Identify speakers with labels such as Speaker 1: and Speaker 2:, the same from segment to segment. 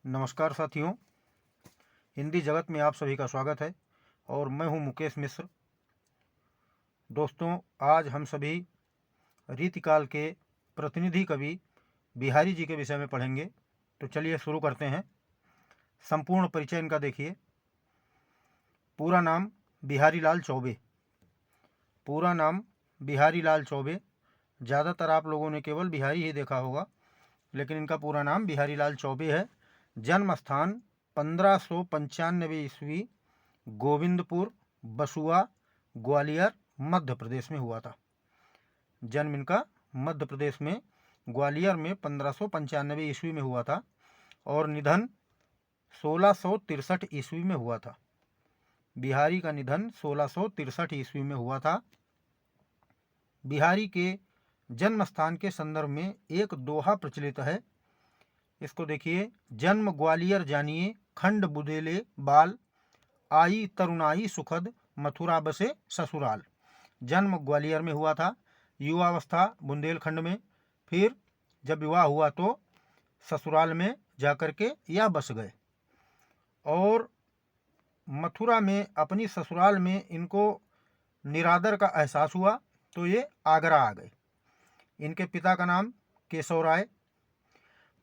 Speaker 1: नमस्कार साथियों, हिंदी जगत में आप सभी का स्वागत है और मैं हूं मुकेश मिश्र। दोस्तों, आज हम सभी रीतिकाल के प्रतिनिधि कवि बिहारी जी के विषय में पढ़ेंगे। तो चलिए शुरू करते हैं। संपूर्ण परिचय इनका देखिए। पूरा नाम बिहारी लाल चौबे। पूरा नाम बिहारी लाल चौबे। ज़्यादातर आप लोगों ने केवल बिहारी ही देखा होगा, लेकिन इनका पूरा नाम बिहारी लाल चौबे है। जन्म स्थान 1595 ईस्वी, गोविंदपुर, बसुआ, ग्वालियर, मध्य प्रदेश में हुआ था। जन्म इनका मध्य प्रदेश में ग्वालियर में 1595 ईस्वी में हुआ था और निधन 1663 ईस्वी में हुआ था। बिहारी का निधन 1663 ईस्वी में हुआ था। बिहारी के जन्म स्थान के संदर्भ में एक दोहा प्रचलित है। इसको देखिए। जन्म ग्वालियर जानिए, खंड बुदेले बाल, आई तरुणाई सुखद, मथुरा बसे ससुराल। जन्म ग्वालियर में हुआ था, युवावस्था बुंदेलखंड में, फिर जब विवाह हुआ तो ससुराल में जाकर के यह बस गए और मथुरा में अपनी ससुराल में इनको निरादर का एहसास हुआ तो ये आगरा आ गए। इनके पिता का नाम केशव राय,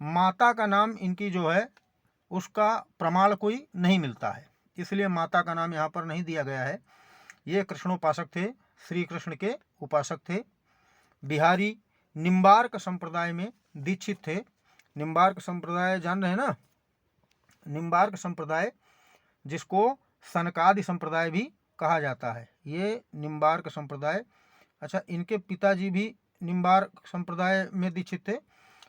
Speaker 1: माता का नाम इनकी जो है उसका प्रमाण कोई नहीं मिलता है, इसलिए माता का नाम यहाँ पर नहीं दिया गया है। ये कृष्णोपासक थे, श्री कृष्ण के उपासक थे। बिहारी निम्बार्क संप्रदाय में दीक्षित थे। निम्बार्क संप्रदाय जान रहे हैं ना? निम्बार्क संप्रदाय, जिसको सनकादि संप्रदाय भी कहा जाता है, ये निम्बार्क संप्रदाय। अच्छा, इनके पिताजी भी निम्बार्क संप्रदाय में दीक्षित थे।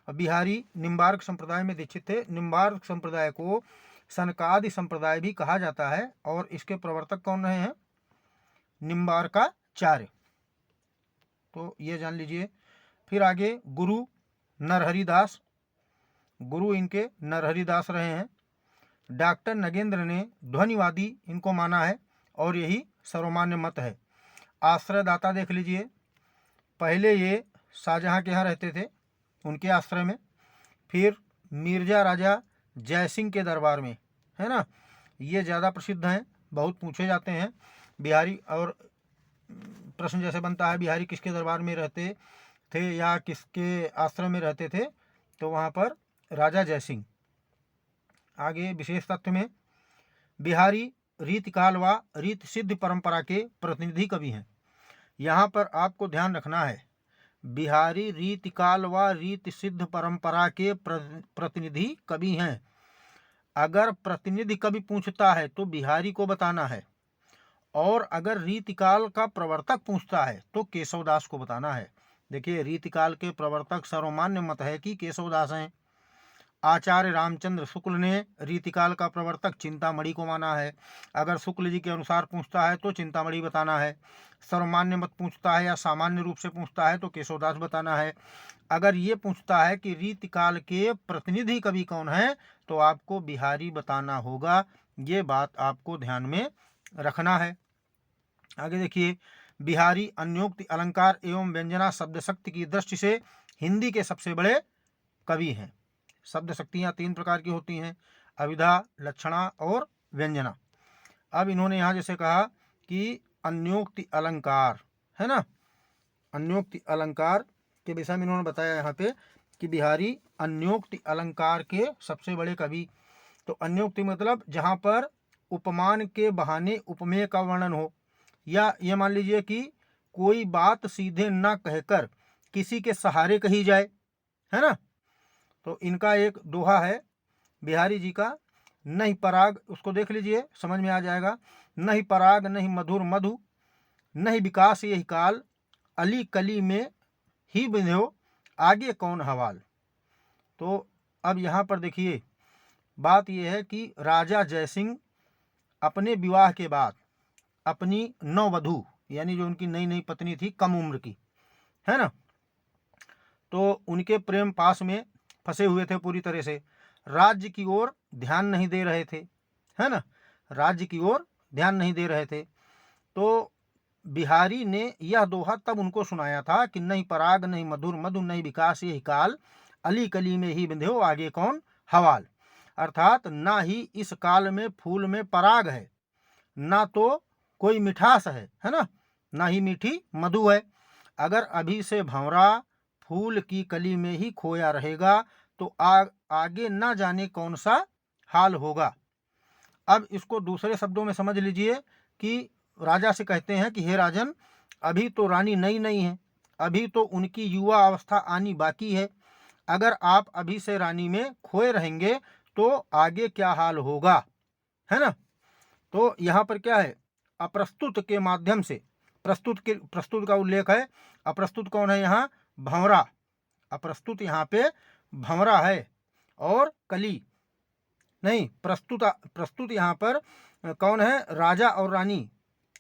Speaker 1: बिहारी निम्बार्क संप्रदाय में दीक्षित थे। निम्बार्क संप्रदाय को सनकादि संप्रदाय भी कहा जाता है और इसके प्रवर्तक कौन रहे हैं? निम्बार्काचार्य। तो ये जान लीजिए। फिर आगे गुरु नरहरिदास। गुरु इनके नरहरिदास रहे हैं। डॉक्टर नगेंद्र ने ध्वनिवादी इनको माना है और यही सर्वमान्य मत है। आश्रयदाता देख लीजिए। पहले ये शाहजहाँ के यहाँ रहते थे, उनके आश्रय में, फिर मिर्जा राजा जयसिंह के दरबार में, है ना। ये ज़्यादा प्रसिद्ध हैं, बहुत पूछे जाते हैं बिहारी, और प्रश्न जैसे बनता है बिहारी किसके दरबार में रहते थे या किसके आश्रम में रहते थे, तो वहाँ पर राजा जयसिंह। आगे विशेष तथ्य में बिहारी रीतिकाल व रीत सिद्ध परंपरा के प्रतिनिधि कवि हैं। यहाँ पर आपको ध्यान रखना है, बिहारी रीतिकाल व रीत सिद्ध परंपरा के प्रतिनिधि कवि हैं। अगर प्रतिनिधि कवि पूछता है तो बिहारी को बताना है, और अगर रीतिकाल का प्रवर्तक पूछता है तो केशवदास को बताना है। देखिए, रीतिकाल के प्रवर्तक सर्वमान्य मत है कि केशवदास हैं। आचार्य रामचंद्र शुक्ल ने रीतिकाल का प्रवर्तक चिंतामणि को माना है। अगर शुक्ल जी के अनुसार पूछता है तो चिंतामणि बताना है। सर्वमान्य मत पूछता है या सामान्य रूप से पूछता है तो केशवदास बताना है। अगर ये पूछता है कि रीतिकाल के प्रतिनिधि कवि कौन है तो आपको बिहारी बताना होगा। ये बात आपको ध्यान में रखना है। आगे देखिए। बिहारी अन्योक्ति अलंकार एवं व्यंजना शब्द शक्ति की दृष्टि से हिंदी के सबसे बड़े कवि हैं। शब्द शक्तियाँ 3 प्रकार की होती हैं, अभिधा, लक्षणा और व्यंजना। अब इन्होंने यहाँ जैसे कहा कि अन्योक्ति अलंकार, है ना, अन्योक्ति अलंकार के विषय में इन्होंने बताया यहाँ पे कि बिहारी अन्योक्ति अलंकार के सबसे बड़े कवि। तो अन्योक्ति मतलब जहाँ पर उपमान के बहाने उपमेय का वर्णन हो, या ये मान लीजिए कि कोई बात सीधे न कहकर किसी के सहारे कही जाए, है ना। तो इनका एक दोहा है बिहारी जी का, नहीं पराग, उसको देख लीजिए, समझ में आ जाएगा। नहीं पराग नहीं मधुर मधु, नहीं विकास यही काल, अली कली में ही बिंध्यो, आगे कौन हवाल। तो अब यहाँ पर देखिए, बात यह है कि राजा जयसिंह अपने विवाह के बाद अपनी नववधू, यानी जो उनकी नई नई पत्नी थी, कम उम्र की, है ना, तो उनके प्रेम पास में फंसे हुए थे पूरी तरह से। राज्य की ओर ध्यान नहीं दे रहे थे, है ना, राज्य की ओर ध्यान नहीं दे रहे थे। तो बिहारी ने यह दोहा तब उनको सुनाया था कि नहीं पराग नहीं मधुर मधु, नहीं विकास यही काल, अली कली में ही बिंध्यो, आगे कौन हवाल। अर्थात ना ही इस काल में फूल में पराग है, ना तो कोई मिठास है ना, ना ही मीठी मधु है। अगर अभी से भंवरा फूल की कली में ही खोया रहेगा तो आगे ना जाने कौन सा हाल होगा। अब इसको दूसरे शब्दों में समझ लीजिए कि राजा से कहते हैं कि हे राजन, अभी तो रानी नई नई है, अभी तो उनकी युवा अवस्था आनी बाकी है। अगर आप अभी से रानी में खोए रहेंगे तो आगे क्या हाल होगा, है ना। तो यहाँ पर क्या है, अप्रस्तुत के माध्यम से, प्रस्तुत का उल्लेख है। अप्रस्तुत कौन है यहाँ, भंवरा। अप्रस्तुत यहाँ पे भंवरा है और कली नहीं, प्रस्तुत यहाँ पर कौन है, राजा और रानी।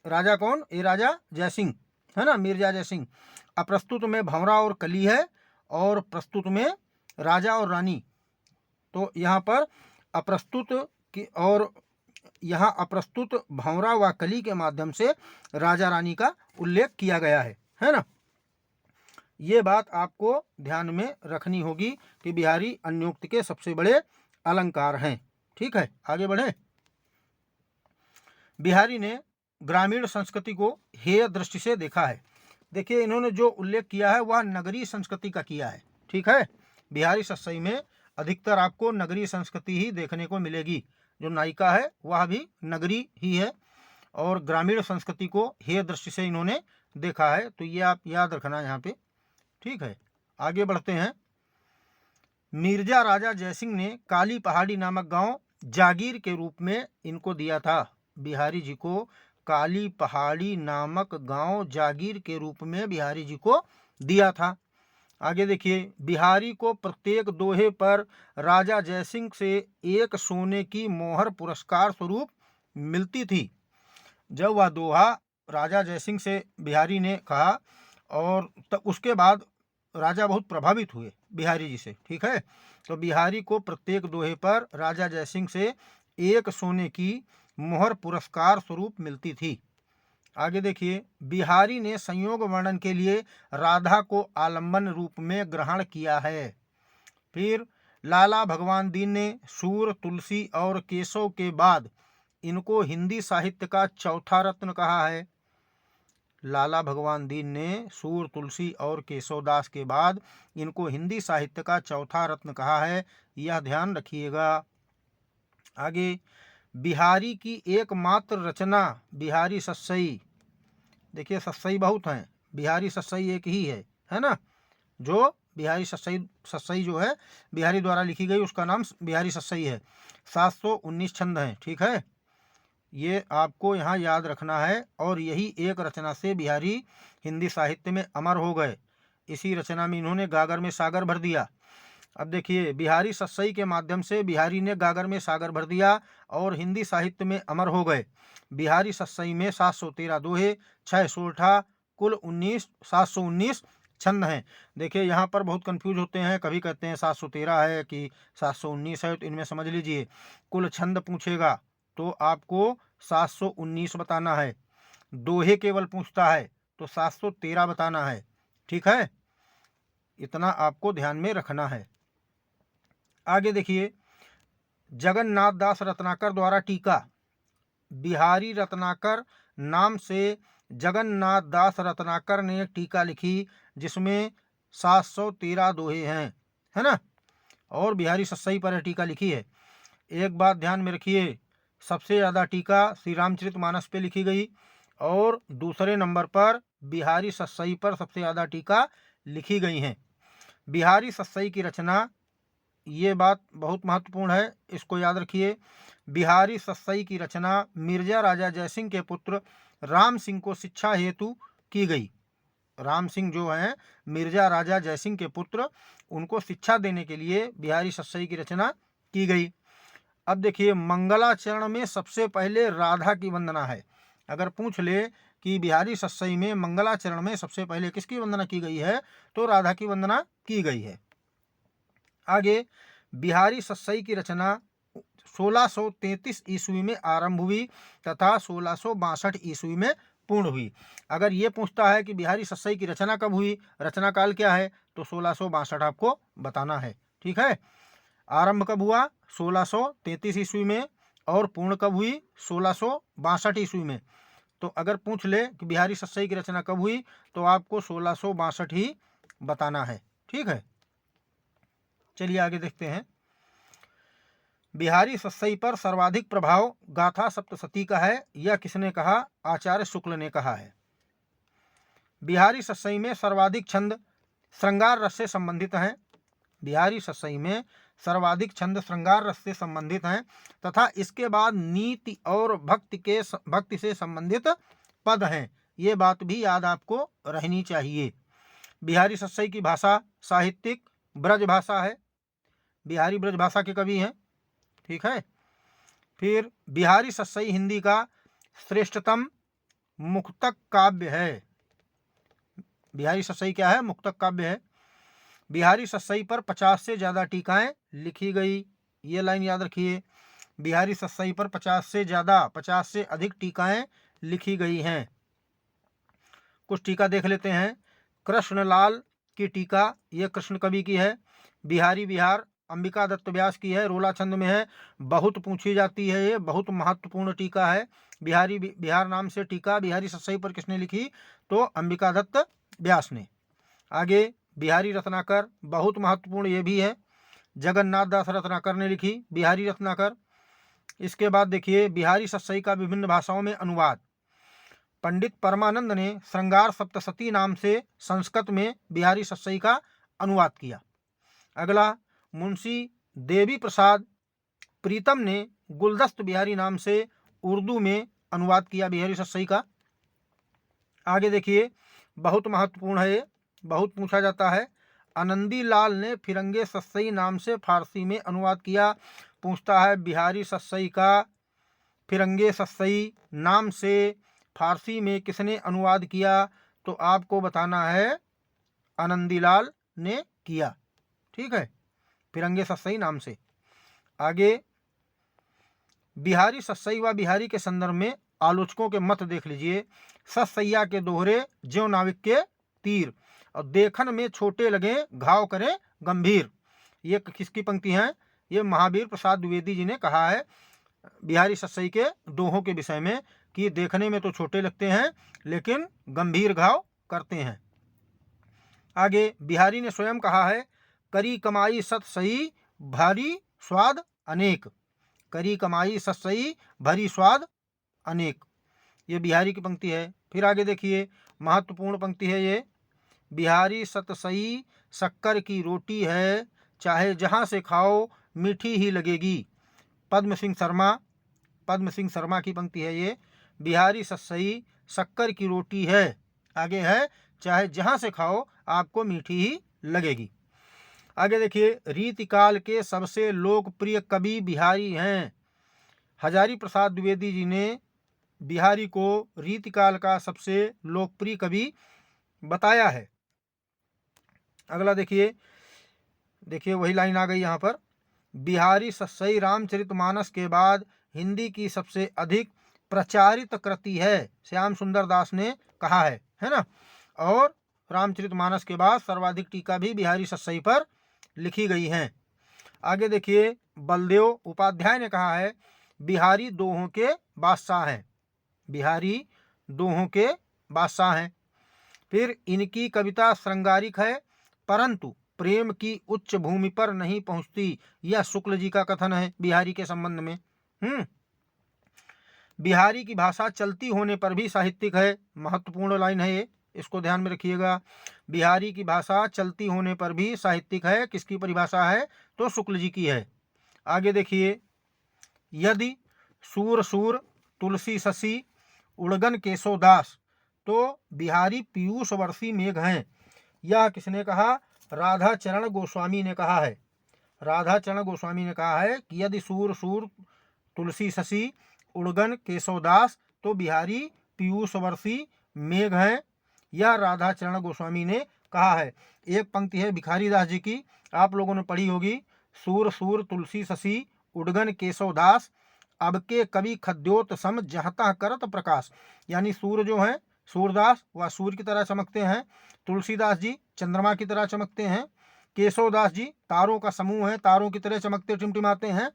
Speaker 1: राजा कौन, ये राजा जयसिंह है ना, मिर्जा जयसिंह। अप्रस्तुत में भंवरा और कली है और प्रस्तुत में राजा और रानी। तो यहाँ पर अप्रस्तुत की और यहाँ अप्रस्तुत भंवरा व कली के माध्यम से राजा रानी का उल्लेख किया गया है ना। ये बात आपको ध्यान में रखनी होगी कि बिहारी अन्योक्त के सबसे बड़े अलंकार हैं। ठीक है, आगे बढ़े। बिहारी ने ग्रामीण संस्कृति को हेय दृष्टि से देखा है। देखिए, इन्होंने जो उल्लेख किया है वह नगरीय संस्कृति का किया है। ठीक है, बिहारी सत्सई में अधिकतर आपको नगरीय संस्कृति ही देखने को मिलेगी। जो नायिका है वह भी नगरी ही है और ग्रामीण संस्कृति को हेय दृष्टि से इन्होंने देखा है। तो ये आप याद रखना यहाँ पे। ठीक है, आगे बढ़ते हैं। मिर्जा राजा जयसिंह ने काली पहाड़ी नामक गांव जागीर के रूप में इनको दिया था। बिहारी जी को काली पहाड़ी नामक गांव जागीर के रूप में बिहारी जी को दिया था। आगे देखिए, बिहारी को प्रत्येक दोहे पर राजा जयसिंह से एक सोने की मोहर पुरस्कार स्वरूप मिलती थी। जब वह दोहा राजा जयसिंह से बिहारी ने कहा और तब उसके बाद राजा बहुत प्रभावित हुए बिहारी जी से। ठीक है, तो बिहारी को प्रत्येक दोहे पर राजा जयसिंह से एक सोने की मोहर पुरस्कार स्वरूप मिलती थी। आगे देखिए, बिहारी ने संयोग वर्णन के लिए राधा को आलंबन रूप में ग्रहण किया है। फिर लाला भगवान दीन ने सूर, तुलसी और केशव के बाद इनको हिंदी साहित्य का चौथा रत्न कहा है। लाला भगवान दीन ने सूर, तुलसी और केशवदास के बाद इनको हिंदी साहित्य का चौथा रत्न कहा है, यह ध्यान रखिएगा। आगे, बिहारी की एकमात्र रचना बिहारी सत्सई। देखिए, सत्सई बहुत हैं, बिहारी सत्सई एक ही है ना। जो बिहारी सत्सई जो है बिहारी द्वारा लिखी गई उसका नाम बिहारी सत्सई है। 719 छंद हैं। ठीक है, ये आपको यहाँ याद रखना है और यही एक रचना से बिहारी हिंदी साहित्य में अमर हो गए। इसी रचना में इन्होंने गागर में सागर भर दिया। अब देखिए, बिहारी सत्सई के माध्यम से बिहारी ने गागर में सागर भर दिया और हिंदी साहित्य में अमर हो गए। बिहारी सत्सई में 713 दोहे, 6 सोरठा, कुल 719 छंद हैं। देखिए, यहाँ पर बहुत कंफ्यूज होते हैं, कभी कहते हैं 713 है कि 719 है। तो इनमें समझ लीजिए, कुल छंद पूछेगा तो आपको 719 बताना है। दोहे केवल पूछता है तो 713 बताना है। ठीक है, इतना आपको ध्यान में रखना है। आगे देखिए, जगन्नाथ दास रत्नाकर द्वारा टीका। बिहारी रत्नाकर नाम से जगन्नाथ दास रत्नाकर ने टीका लिखी जिसमें 713 दोहे हैं, है ना। और बिहारी सत्सई पर टीका लिखी है। एक बात ध्यान में रखिए, सबसे ज़्यादा टीका श्री रामचरितमानस पे लिखी गई और दूसरे नंबर पर बिहारी सत्सई पर सबसे ज़्यादा टीका लिखी गई हैं। बिहारी सत्सई की रचना, ये बात बहुत महत्वपूर्ण है, इसको याद रखिए। बिहारी सत्सई की रचना मिर्जा राजा जयसिंह के पुत्र राम सिंह को शिक्षा हेतु की गई। राम सिंह जो हैं मिर्जा राजा जयसिंह के पुत्र, उनको शिक्षा देने के लिए बिहारी सत्सई की रचना की गई। अब देखिए, मंगलाचरण में सबसे पहले राधा की वंदना है। अगर पूछ ले कि बिहारी सत्सई में मंगलाचरण में सबसे पहले किसकी वंदना की गई है, तो राधा की वंदना की गई है। आगे, बिहारी सत्सई की रचना 1633 ईस्वी में आरंभ हुई तथा 1662 ईस्वी में पूर्ण हुई। अगर ये पूछता है कि बिहारी सत्सई की रचना कब हुई, रचना काल क्या है, तो 1662 आपको बताना है। ठीक है, आरंभ कब हुआ? 1633 ईस्वी में, और पूर्ण कब हुई? 1662 ईस्वी में। तो अगर पूछ ले कि बिहारी सत्सई की रचना कब हुई, तो आपको 1662 ही बताना है। ठीक है, चलिए आगे देखते हैं। बिहारी सत्सई पर सर्वाधिक प्रभाव गाथा सप्तशती का है। यह किसने कहा? आचार्य शुक्ल ने कहा है। बिहारी सत्सई में सर्वाधिक छंद श्रृंगार रस से संबंधित हैं। बिहारी सत्सई में सर्वाधिक छंद श्रृंगार रस से संबंधित हैं तथा इसके बाद नीति और भक्ति से संबंधित पद हैं। ये बात भी याद आपको रहनी चाहिए। बिहारी सत्सई की भाषा साहित्यिक ब्रज भाषा है। बिहारी ब्रज भाषा के कवि हैं। ठीक है, फिर बिहारी सत्सई हिंदी का श्रेष्ठतम मुक्तक काव्य है। बिहारी सत्सई क्या है? मुक्तक काव्य है। बिहारी सत्सई पर 50 से ज़्यादा टीकाएं लिखी गई। ये लाइन याद रखिए, बिहारी सत्सई पर 50 से अधिक टीकाएं लिखी गई हैं। कुछ टीका देख लेते हैं। कृष्णलाल की टीका, ये कृष्ण कवि की है। बिहारी बिहार अंबिका दत्त व्यास की है, रोला छंद में है, बहुत पूछी जाती है, ये बहुत महत्वपूर्ण टीका है। बिहारी बिहार नाम से टीका बिहारी सत्सई पर किसने लिखी? तो अंबिका दत्त व्यास ने। आगे बिहारी रत्नाकर, बहुत महत्वपूर्ण ये भी है, जगन्नाथ दास रत्नाकर ने लिखी, बिहारी रत्नाकर। इसके बाद देखिए बिहारी सत्सई का विभिन्न भाषाओं में अनुवाद। पंडित परमानंद ने श्रृंगार सप्तशती नाम से संस्कृत में बिहारी सत्सई का अनुवाद किया। अगला मुंशी देवी प्रसाद प्रीतम ने गुलदस्त बिहारी नाम से उर्दू में अनुवाद किया बिहारी सत्सई का। आगे देखिए, बहुत महत्वपूर्ण है, बहुत पूछा जाता है। आनंदी लाल ने फिरंगे सत्सई नाम से फारसी में अनुवाद किया। पूछता है बिहारी सत्सई का फिरंगे सत्सई नाम से फारसी में किसने अनुवाद किया? तो आपको बताना है आनंदी लाल ने किया। ठीक है, फिरंगे सत्सई नाम से। आगे बिहारी सत्सई व बिहारी के संदर्भ में आलोचकों के मत देख लीजिए। सत्सैया के दोहरे ज्यों नाविक के तीर, और देखन में छोटे लगे घाव करें गंभीर। ये किसकी पंक्ति हैं? ये महावीर प्रसाद द्विवेदी जी ने कहा है बिहारी सत्सई के दोहों के विषय में कि देखने में तो छोटे लगते हैं लेकिन गंभीर घाव करते हैं। आगे बिहारी ने स्वयं कहा है करी कमाई सत्सई भारी स्वाद अनेक। करी कमाई सत्सई भरी स्वाद अनेक, ये बिहारी की पंक्ति है। फिर आगे देखिए, महत्वपूर्ण पंक्ति है ये। बिहारी सत्सई शक्कर की रोटी है, चाहे जहाँ से खाओ मीठी ही लगेगी। पद्म सिंह शर्मा की पंक्ति है ये। बिहारी सत्सई शक्कर की रोटी है, आगे है चाहे जहाँ से खाओ आपको मीठी ही लगेगी। आगे देखिए, रीतिकाल के सबसे लोकप्रिय कवि बिहारी हैं। हजारी प्रसाद द्विवेदी जी ने बिहारी को रीतिकाल का सबसे लोकप्रिय कवि बताया है। अगला देखिए वही लाइन आ गई यहाँ पर। बिहारी सत्सई रामचरितमानस के बाद हिंदी की सबसे अधिक प्रचारित कृति है, श्याम सुंदर दास ने कहा है ना। और रामचरितमानस के बाद सर्वाधिक टीका भी बिहारी सत्सई पर लिखी गई हैं। आगे देखिए, बलदेव उपाध्याय ने कहा है बिहारी दोहों के बादशाह हैं। बिहारी दोहों के बादशाह हैं। फिर इनकी कविता श्रृंगारिक है परंतु प्रेम की उच्च भूमि पर नहीं पहुंचती, यह शुक्ल जी का कथन है बिहारी के संबंध में। बिहारी की भाषा चलती होने पर भी साहित्यिक है, महत्वपूर्ण लाइन है ये, इसको ध्यान में रखिएगा। बिहारी की भाषा चलती होने पर भी साहित्यिक है, किसकी परिभाषा है? तो शुक्ल जी की है। आगे देखिए, यदि सूर सूर तुलसी शशि उड़गन केशव दास, तो बिहारी पीयूष वर्षी मेघ हैं। यह किसने कहा? राधा चरण गोस्वामी ने कहा है। राधा चरण गोस्वामी ने कहा है कि यदि सूर सूर तुलसी शशि उड़गन केशव दास, तो बिहारी पीयूष वर्षी मेघ हैं। यह राधा चरण गोस्वामी ने कहा है। एक पंक्ति है भिखारी दास जी की, आप लोगों ने पढ़ी होगी। सूर सूर तुलसी शशि उड़गन केशव दास, अब के कवि खद्योत सम जहता करत प्रकाश। यानी सूर जो हैं सूरदास वह सूर्य की तरह चमकते हैं, तुलसीदास जी चंद्रमा की तरह चमकते हैं, केशवदास जी तारों का समूह है, तारों की तरह चमकते टिमटिमाते हैं।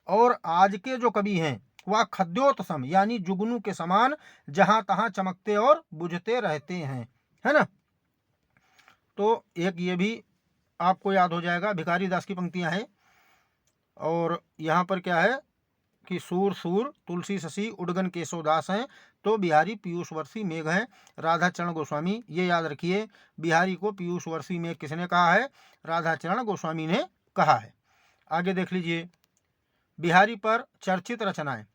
Speaker 1: और आज के जो कवि हैं वह खद्योतसम यानी जुगनू के समान जहां तहां चमकते और बुझते रहते हैं, है ना। तो एक ये भी आपको याद हो जाएगा, भिखारी दास की पंक्तियां हैं। और यहाँ पर क्या है कि सूर सूर तुलसी शशि उडगन केशवदास हैं, तो बिहारी पीयूष वर्षी मेघ हैं राधा चरण गोस्वामी। ये याद रखिए, बिहारी को पीयूष वर्षी मेघ किसने कहा है? राधा चरण गोस्वामी ने कहा है। आगे देख लीजिए, बिहारी पर चर्चित रचनाएं।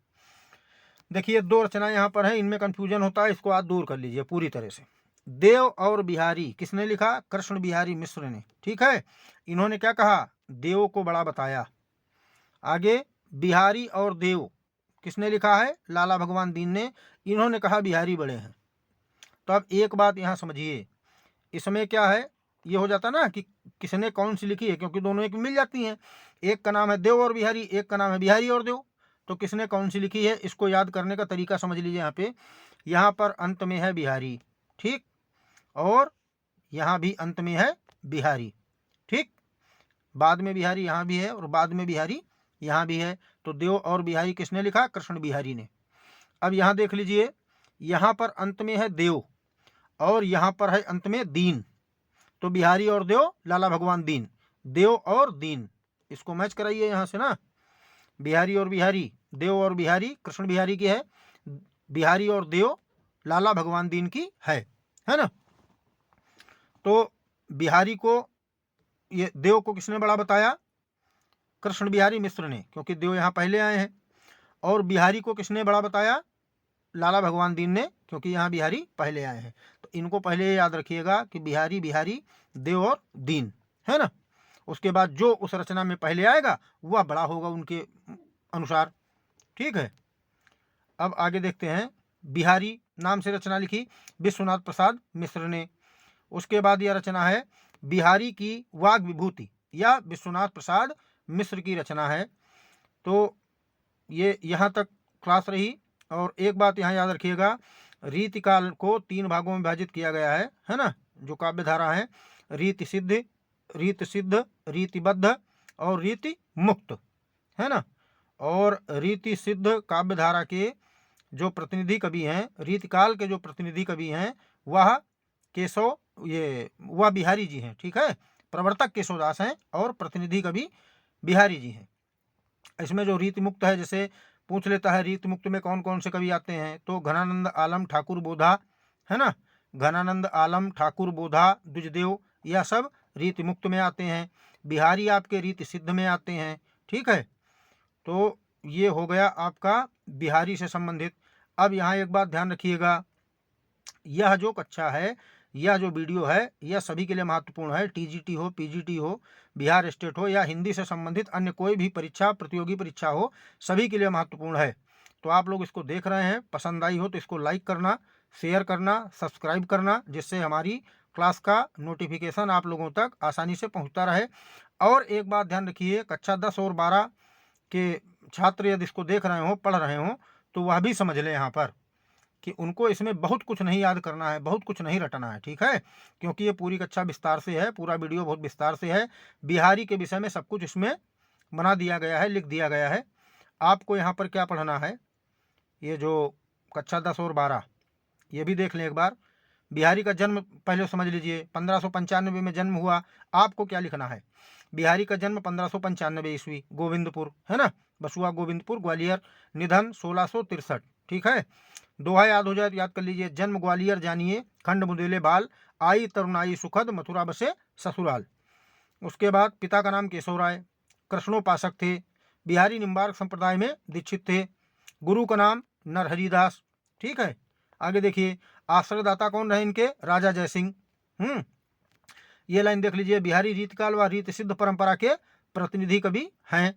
Speaker 1: देखिए 2 रचनाएं यहाँ पर हैं, इनमें कंफ्यूजन होता है, इसको आप दूर कर लीजिए पूरी तरह से। देव और बिहारी किसने लिखा? कृष्ण बिहारी मिश्र ने, ठीक है। इन्होंने क्या कहा? देव को बड़ा बताया। आगे बिहारी और देव किसने लिखा है? लाला भगवान दीन ने। इन्होंने कहा बिहारी बड़े हैं। तो अब एक बात यहाँ समझिए, इसमें क्या है, ये हो जाता ना कि किसने कौन सी लिखी है, क्योंकि दोनों एक मिल जाती हैं। एक का नाम है देव और बिहारी, एक का नाम है बिहारी और देव। तो किसने कौन सी लिखी है, इसको याद करने का तरीका समझ लीजिए। यहाँ पर अंत में है बिहारी, ठीक, और यहाँ भी अंत में है बिहारी, ठीक। बाद में बिहारी यहाँ भी है और बाद में बिहारी यहाँ भी है। तो देव और बिहारी किसने लिखा? कृष्ण बिहारी ने। अब यहाँ देख लीजिए, यहाँ पर अंत में है देव और यहाँ पर है अंत में दीन। तो बिहारी और देव लाला भगवान दीन, देव और दीन, इसको मैच कराइए यहाँ से ना। बिहारी और बिहारी, देव और बिहारी कृष्ण बिहारी की है, बिहारी और देव लाला भगवान दीन की है ना। तो बिहारी को, ये देव को किसने बड़ा बताया? कृष्ण बिहारी मिश्र ने, क्योंकि देव यहाँ पहले आए हैं। और बिहारी को किसने बड़ा बताया? लाला भगवान दीन ने, क्योंकि यहाँ बिहारी पहले आए हैं। तो इनको पहले याद रखिएगा कि बिहारी बिहारी देव और दीन, है ना। उसके बाद जो उस रचना में पहले आएगा वह बड़ा होगा उनके अनुसार, ठीक है। अब आगे देखते हैं, बिहारी नाम से रचना लिखी विश्वनाथ प्रसाद मिश्र ने। उसके बाद यह रचना है बिहारी की वाग विभूति, या विश्वनाथ प्रसाद मिश्र की रचना है। तो ये यहाँ तक क्लास रही। और एक बात यहाँ याद रखिएगा, रीति काल को 3 भागों में विभाजित किया गया है ना। जो काव्य धारा है, रीति सिद्ध, रीतिबद्ध और रीति मुक्त, है ना। और रीति सिद्ध काव्य धारा के जो प्रतिनिधि कवि हैं, रीतिकाल के जो प्रतिनिधि कवि हैं, वह केशव, वह बिहारी जी हैं, ठीक है। प्रवर्तक केशवदास हैं और प्रतिनिधि कवि बिहारी जी हैं। इसमें जो रीति मुक्त है, जैसे पूछ लेता है रीति मुक्त में कौन कौन से कवि आते हैं, तो घनानंद आलम ठाकुर बोधा, है ना। घनानंद आलम ठाकुर बोधा द्विजदेव, यह सब रीति मुक्त में आते हैं। बिहारी आपके रीति सिद्ध में आते हैं, ठीक है। तो ये हो गया आपका बिहारी से संबंधित। अब यहाँ एक बात ध्यान रखिएगा, यह जो कक्षा है, यह जो वीडियो है, यह सभी के लिए महत्वपूर्ण है। टीजीटी हो, पीजीटी हो, बिहार स्टेट हो, या हिंदी से संबंधित अन्य कोई भी परीक्षा, प्रतियोगी परीक्षा हो, सभी के लिए महत्वपूर्ण है। तो आप लोग इसको देख रहे हैं, पसंद आई हो तो इसको लाइक करना, शेयर करना, सब्सक्राइब करना, जिससे हमारी क्लास का नोटिफिकेशन आप लोगों तक आसानी से पहुँचता रहे। और एक बात ध्यान रखिए, कक्षा 10 और 12 के छात्र यदि इसको देख रहे हो, पढ़ रहे हो, तो वह भी समझ लें यहाँ पर कि उनको इसमें बहुत कुछ नहीं याद करना है, बहुत कुछ नहीं रटना है, ठीक है। क्योंकि ये पूरी कक्षा विस्तार से है, पूरा वीडियो बहुत विस्तार से है। बिहारी के विषय में सब कुछ इसमें बना दिया गया है, लिख दिया गया है। आपको यहाँ पर क्या पढ़ना है, ये जो कक्षा 10 और 12, ये भी देख लें एक बार। बिहारी का जन्म पहले समझ लीजिए, 1595 में जन्म हुआ। आपको क्या लिखना है? बिहारी का जन्म 1595 ईस्वी, गोविंदपुर, है ना, बसुआ गोविंदपुर ग्वालियर। निधन 1663, ठीक है। दोहा याद हो जाए तो याद कर लीजिए, जन्म ग्वालियर जानिए, खंड मुदेले बाल, आई तरुणाई सुखद, मथुरा बसे ससुराल। उसके बाद पिता का नाम केशव राय, कृष्णोपासक थे, बिहारी निम्बार्क संप्रदाय में दीक्षित थे। गुरु का नाम नरहरिदास, ठीक है। आगे देखिए, आश्रयदाता कौन रहे इनके? राजा जयसिंह। ये लाइन देख लीजिए, बिहारी रीतिकाल व रीति सिद्ध परंपरा के प्रतिनिधि कवि हैं।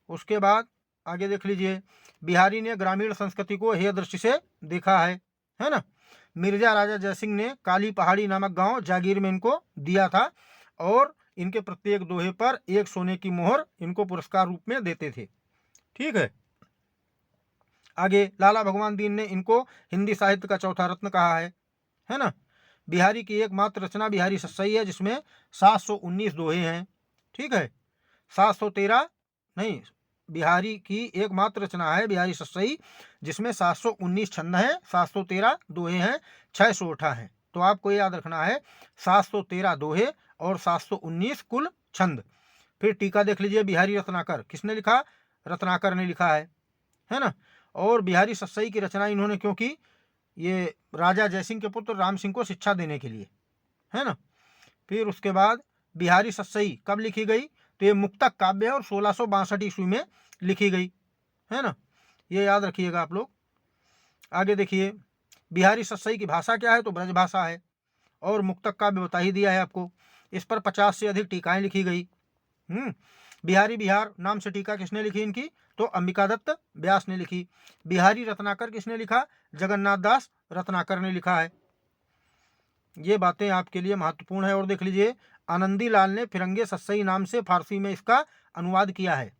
Speaker 1: उसके बाद आगे देख लीजिए, बिहारी ने ग्रामीण संस्कृति को हेय दृष्टि से देखा है ना। मिर्जा राजा जयसिंह ने काली पहाड़ी नामक गांव जागीर में इनको दिया था और इनके प्रत्येक दोहे पर 1 सोने की मोहर इनको पुरस्कार रूप में देते थे, ठीक है। आगे लाला भगवान दीन ने इनको हिंदी साहित्य का चौथा रत्न कहा है ना। बिहारी की एकमात्र रचना बिहारी सत्सई है, जिसमें 719 दोहे हैं। ठीक है, 713 नहीं, बिहारी की एकमात्र रचना है बिहारी सत्सई, जिसमें 719 छंद हैं, 713 दोहे हैं, 6 सोठा हैं। तो आपको याद रखना है 713 दोहे और 719 कुल छंद। फिर टीका देख लीजिए, बिहारी रत्नाकर किसने लिखा? रत्नाकर ने लिखा है ना। और बिहारी सत्सई की रचना इन्होंने क्यों की? ये राजा जयसिंह के पुत्र राम सिंह को शिक्षा देने के लिए, है ना। फिर उसके बाद बिहारी सत्सई कब लिखी गई? तो ये मुक्तक काव्य है और 1662 ईस्वी में लिखी गई, है ना। ये याद रखिएगा आप लोग। आगे देखिए, बिहारी सत्सई की भाषा क्या है? तो ब्रज भाषा है। और मुक्तक काव्य बता ही दिया है आपको। इस पर 50 से अधिक टीकाएं लिखी गई। बिहारी बिहार नाम से टीका किसने लिखी इनकी? तो अंबिका दत्त व्यास ने लिखी। बिहारी रत्नाकर किसने लिखा? जगन्नाथ दास रत्नाकर ने लिखा है। ये बातें आपके लिए महत्वपूर्ण है। और देख लीजिए, आनंदी लाल ने फिरंगे सत्सई नाम से फारसी में इसका अनुवाद किया है,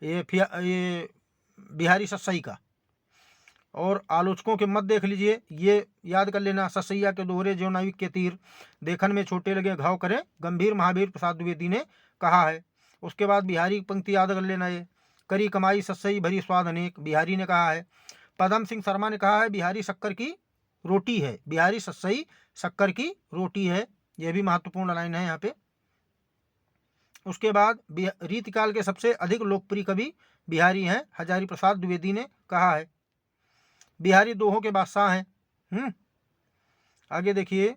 Speaker 1: ये बिहारी सत्सई का। और आलोचकों के मत देख लीजिए, ये याद कर लेना। ससैया के दोहरे जो नाविक के तीर, देखन में छोटे लगे घाव करें, गंभीर महावीर प्रसाद द्विवेदी ने कहा है। उसके बाद बिहारी पंक्ति याद कर लेना, ये करी कमाई सत्सई भरी स्वाद अनेक, बिहारी ने कहा है। पदम सिंह शर्मा ने कहा है बिहारी शक्कर की रोटी है, बिहारी सत्सई शक्कर की रोटी है। यह भी महत्वपूर्ण लाइन है यहाँ पे। उसके बाद रीतिकाल के सबसे अधिक लोकप्रिय कवि बिहारी हैं, हजारी प्रसाद द्विवेदी ने कहा है। बिहारी दोहों के बादशाह हैं। आगे देखिए,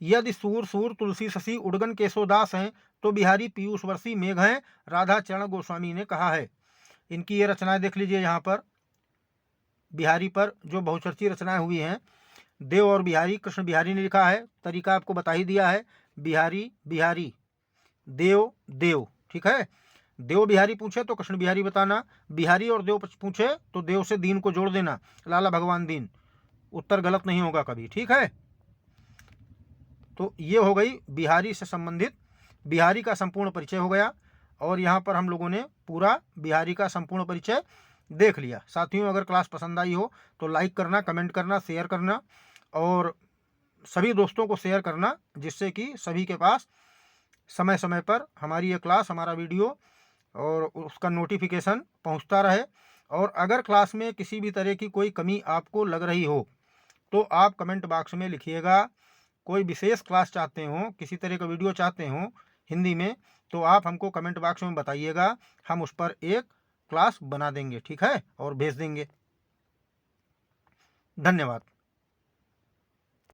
Speaker 1: यदि सूर सूर तुलसी शशि उड़गन केशोदास हैं, तो बिहारी पीयूष वर्षी मेघ हैं, राधा चरण गोस्वामी ने कहा है। इनकी ये रचनाएं देख लीजिए, यहाँ पर बिहारी पर जो बहुचर्चित रचनाएं हुई हैं। देव और बिहारी, कृष्ण बिहारी ने लिखा है। तरीका आपको बता ही दिया है, बिहारी बिहारी, देव देव। ठीक है, देव बिहारी पूछे तो कृष्ण बिहारी बताना, बिहारी और देव पूछे तो देव से दीन को जोड़ देना, लाला भगवान दीन। उत्तर गलत नहीं होगा कभी। ठीक है, तो ये हो गई बिहारी से संबंधित बिहारी का संपूर्ण परिचय हो गया। और यहाँ पर हम लोगों ने पूरा बिहारी का संपूर्ण परिचय देख लिया। साथियों, अगर क्लास पसंद आई हो तो लाइक करना, कमेंट करना, शेयर करना और सभी दोस्तों को शेयर करना, जिससे कि सभी के पास समय समय पर हमारी ये क्लास, हमारा वीडियो और उसका नोटिफिकेशन पहुंचता रहे। और अगर क्लास में किसी भी तरह की कोई कमी आपको लग रही हो तो आप कमेंट बॉक्स में लिखिएगा। कोई विशेष क्लास चाहते हो, किसी तरह का वीडियो चाहते हो हिंदी में, तो आप हमको कमेंट बॉक्स में बताइएगा, हम उस पर एक क्लास बना देंगे। ठीक है, और भेज देंगे। धन्यवाद।